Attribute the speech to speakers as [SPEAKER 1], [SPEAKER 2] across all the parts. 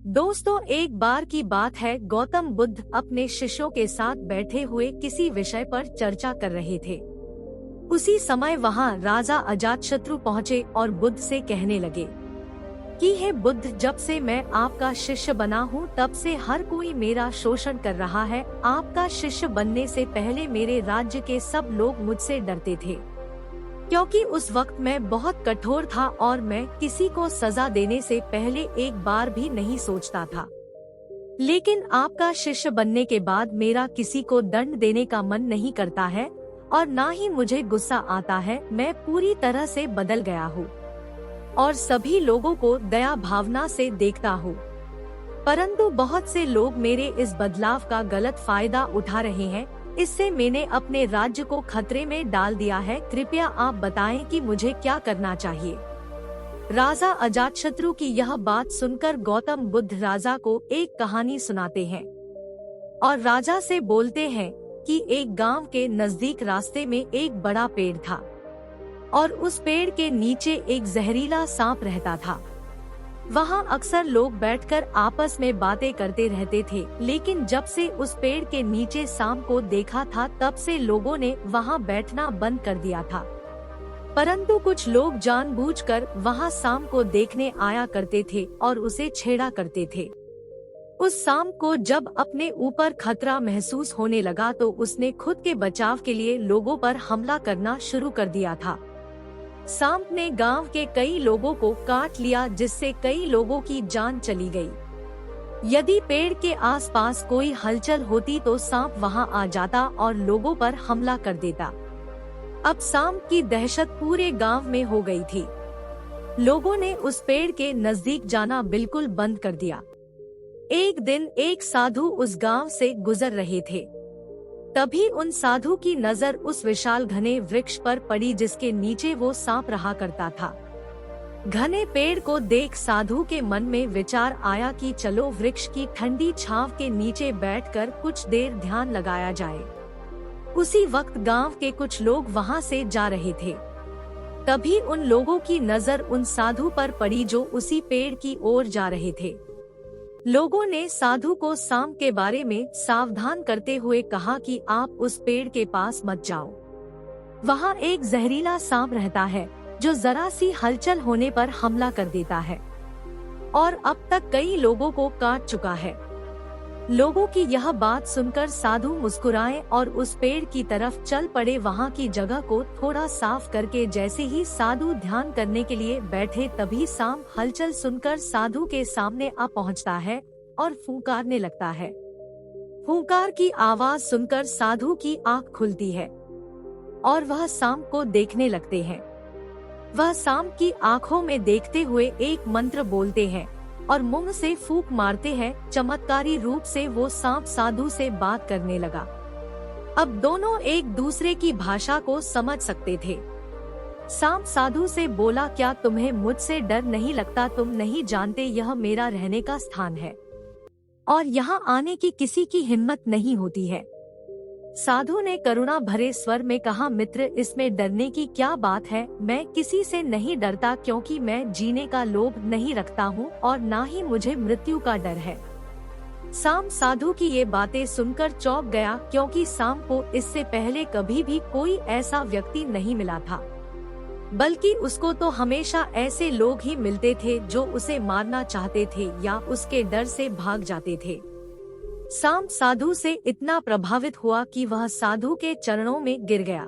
[SPEAKER 1] दोस्तों, एक बार की बात है, गौतम बुद्ध अपने शिष्यों के साथ बैठे हुए किसी विषय पर चर्चा कर रहे थे। उसी समय वहां राजा अजातशत्रु पहुंचे और बुद्ध से कहने लगे कि हे बुद्ध, जब से मैं आपका शिष्य बना हूं तब से हर कोई मेरा शोषण कर रहा है। आपका शिष्य बनने से पहले मेरे राज्य के सब लोग मुझसे डरते थे, क्योंकि उस वक्त मैं बहुत कठोर था और मैं किसी को सजा देने से पहले एक बार भी नहीं सोचता था। लेकिन आपका शिष्य बनने के बाद मेरा किसी को दंड देने का मन नहीं करता है और ना ही मुझे गुस्सा आता है। मैं पूरी तरह से बदल गया हूँ और सभी लोगों को दया भावना से देखता हूँ। परंतु बहुत से लोग मेरे इस बदलाव का गलत फायदा उठा रहे हैं। इससे मैंने अपने राज्य को खतरे में डाल दिया है। कृपया आप बताएं कि मुझे क्या करना चाहिए। राजा अजातशत्रु की यह बात सुनकर गौतम बुद्ध राजा को एक कहानी सुनाते हैं और राजा से बोलते हैं कि एक गांव के नजदीक रास्ते में एक बड़ा पेड़ था और उस पेड़ के नीचे एक जहरीला सांप रहता था। वहाँ अक्सर लोग बैठकर आपस में बातें करते रहते थे, लेकिन जब से उस पेड़ के नीचे सांप को देखा था तब से लोगों ने वहाँ बैठना बंद कर दिया था। परंतु कुछ लोग जानबूझकर वहाँ सांप को देखने आया करते थे और उसे छेड़ा करते थे। उस सांप को जब अपने ऊपर खतरा महसूस होने लगा तो उसने खुद के बचाव के लिए लोगों पर हमला करना शुरू कर दिया था। सांप ने गांव के कई लोगों को काट लिया, जिससे कई लोगों की जान चली गई। यदि पेड़ के आसपास कोई हलचल होती तो सांप वहां आ जाता और लोगों पर हमला कर देता। अब सांप की दहशत पूरे गांव में हो गई थी। लोगों ने उस पेड़ के नजदीक जाना बिल्कुल बंद कर दिया। एक दिन एक साधु उस गांव से गुजर रहे थे। तभी उन साधु की नजर उस विशाल घने वृक्ष पर पड़ी जिसके नीचे वो सांप रहा करता था। घने पेड़ को देख साधु के मन में विचार आया कि चलो वृक्ष की ठंडी छांव के नीचे बैठकर कुछ देर ध्यान लगाया जाए। उसी वक्त गांव के कुछ लोग वहां से जा रहे थे। तभी उन लोगों की नजर उन साधु पर पड़ी जो उसी पेड़ की ओर जा रहे थे। लोगों ने साधु को सांप के बारे में सावधान करते हुए कहा कि आप उस पेड़ के पास मत जाओ। वहाँ एक जहरीला सांप रहता है जो जरा सी हलचल होने पर हमला कर देता है और अब तक कई लोगों को काट चुका है। लोगों की यह बात सुनकर साधु मुस्कुराए और उस पेड़ की तरफ चल पड़े। वहाँ की जगह को थोड़ा साफ करके जैसे ही साधु ध्यान करने के लिए बैठे तभी सांप हलचल सुनकर साधु के सामने आ पहुँचता है और फुंकारने लगता है। फुंकार की आवाज सुनकर साधु की आँख खुलती है और वह सांप को देखने लगते हैं। वह सांप की आँखों में देखते हुए एक मंत्र बोलते हैं और मुंह से फूंक मारते हैं। चमत्कारी रूप से वो सांप साधु से बात करने लगा। अब दोनों एक दूसरे की भाषा को समझ सकते थे। सांप साधु से बोला, क्या तुम्हें मुझसे डर नहीं लगता? तुम नहीं जानते यह मेरा रहने का स्थान है और यहाँ आने की किसी की हिम्मत नहीं होती है। साधु ने करुणा भरे स्वर में कहा, मित्र, इसमें डरने की क्या बात है? मैं किसी से नहीं डरता, क्योंकि मैं जीने का लोभ नहीं रखता हूँ और ना ही मुझे मृत्यु का डर है। सांप साधु की ये बातें सुनकर चौंक गया, क्योंकि सांप को इससे पहले कभी भी कोई ऐसा व्यक्ति नहीं मिला था, बल्कि उसको तो हमेशा ऐसे लोग ही मिलते थे जो उसे मारना चाहते थे या उसके डर से भाग जाते थे। सांप साधु से इतना प्रभावित हुआ कि वह साधु के चरणों में गिर गया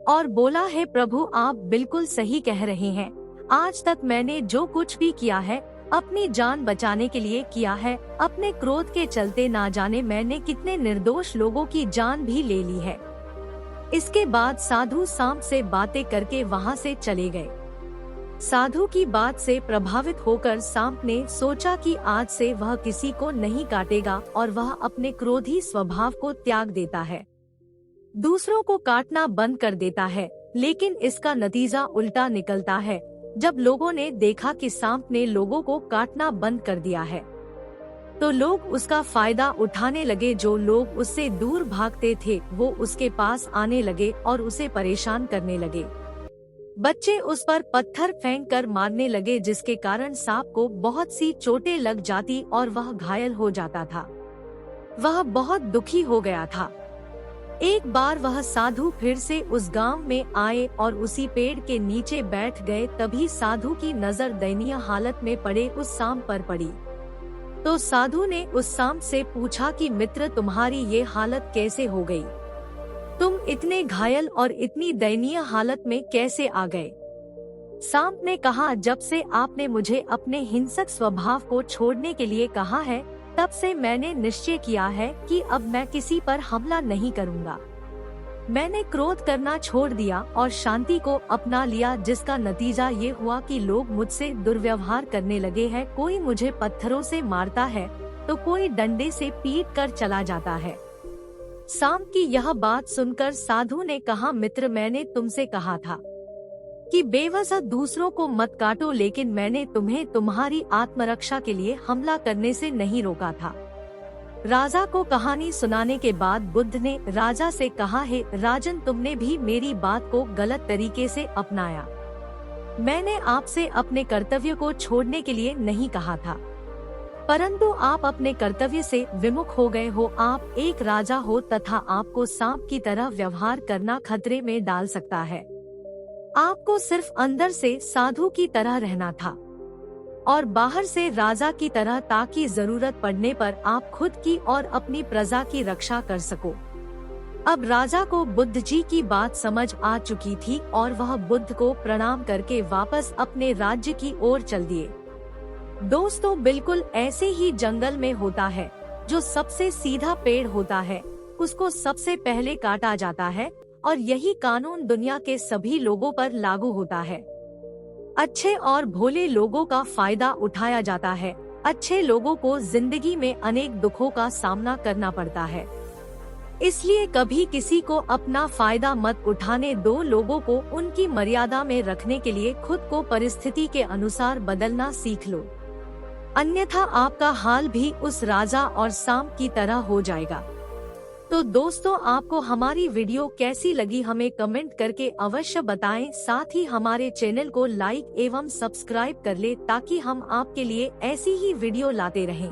[SPEAKER 1] और बोला, है प्रभु, आप बिल्कुल सही कह रहे हैं। आज तक मैंने जो कुछ भी किया है अपनी जान बचाने के लिए किया है। अपने क्रोध के चलते ना जाने मैंने कितने निर्दोष लोगों की जान भी ले ली है। इसके बाद साधु सांप से बातें करके वहाँ से चले गए। साधु की बात से प्रभावित होकर सांप ने सोचा कि आज से वह किसी को नहीं काटेगा और वह अपने क्रोधी स्वभाव को त्याग देता है, दूसरों को काटना बंद कर देता है। लेकिन इसका नतीजा उल्टा निकलता है। जब लोगों ने देखा कि सांप ने लोगों को काटना बंद कर दिया है तो लोग उसका फायदा उठाने लगे। जो लोग उससे दूर भागते थे वो उसके पास आने लगे और उसे परेशान करने लगे। बच्चे उस पर पत्थर फेंक कर मारने लगे, जिसके कारण सांप को बहुत सी चोटें लग जाती और वह घायल हो जाता था। वह बहुत दुखी हो गया था। एक बार वह साधु फिर से उस गांव में आए और उसी पेड़ के नीचे बैठ गए। तभी साधु की नजर दयनीय हालत में पड़े उस सांप पर पड़ी। तो साधु ने उस सांप से पूछा कि मित्र, तुम्हारी ये हालत कैसे हो गई? तुम इतने घायल और इतनी दयनीय हालत में कैसे आ गए? सांप ने कहा, जब से आपने मुझे अपने हिंसक स्वभाव को छोड़ने के लिए कहा है, तब से मैंने निश्चय किया है कि अब मैं किसी पर हमला नहीं करूंगा। मैंने क्रोध करना छोड़ दिया और शांति को अपना लिया, जिसका नतीजा ये हुआ कि लोग मुझसे दुर्व्यवहार करने लगे हैं। कोई मुझे पत्थरों से मारता है तो कोई डंडे से पीट कर चला जाता है। सांप की यह बात सुनकर साधु ने कहा, मित्र, मैंने तुमसे कहा था कि बेवजह दूसरों को मत काटो, लेकिन मैंने तुम्हें तुम्हारी आत्मरक्षा के लिए हमला करने से नहीं रोका था। राजा को कहानी सुनाने के बाद बुद्ध ने राजा से कहा, है राजन, तुमने भी मेरी बात को गलत तरीके से अपनाया। मैंने आपसे अपने कर्तव्य को छोड़ने के लिए नहीं कहा था, परंतु आप अपने कर्तव्य से विमुख हो गए हो। आप एक राजा हो तथा आपको सांप की तरह व्यवहार करना खतरे में डाल सकता है। आपको सिर्फ अंदर से साधु की तरह रहना था और बाहर से राजा की तरह, ताकि जरूरत पड़ने पर आप खुद की और अपनी प्रजा की रक्षा कर सको। अब राजा को बुद्ध जी की बात समझ आ चुकी थी और वह बुद्ध को प्रणाम करके वापस अपने राज्य की ओर चल दिए। दोस्तों, बिल्कुल ऐसे ही जंगल में होता है। जो सबसे सीधा पेड़ होता है उसको सबसे पहले काटा जाता है और यही कानून दुनिया के सभी लोगों पर लागू होता है। अच्छे और भोले लोगों का फायदा उठाया जाता है। अच्छे लोगों को जिंदगी में अनेक दुखों का सामना करना पड़ता है, इसलिए कभी किसी को अपना फायदा मत उठाने दो। लोगों को उनकी मर्यादा में रखने के लिए खुद को परिस्थिति के अनुसार बदलना सीख लो, अन्यथा आपका हाल भी उस राजा और सांप की तरह हो जाएगा। तो दोस्तों, आपको हमारी वीडियो कैसी लगी हमें कमेंट करके अवश्य बताएं। साथ ही हमारे चैनल को लाइक एवं सब्सक्राइब कर ले, ताकि हम आपके लिए ऐसी ही वीडियो लाते रहें।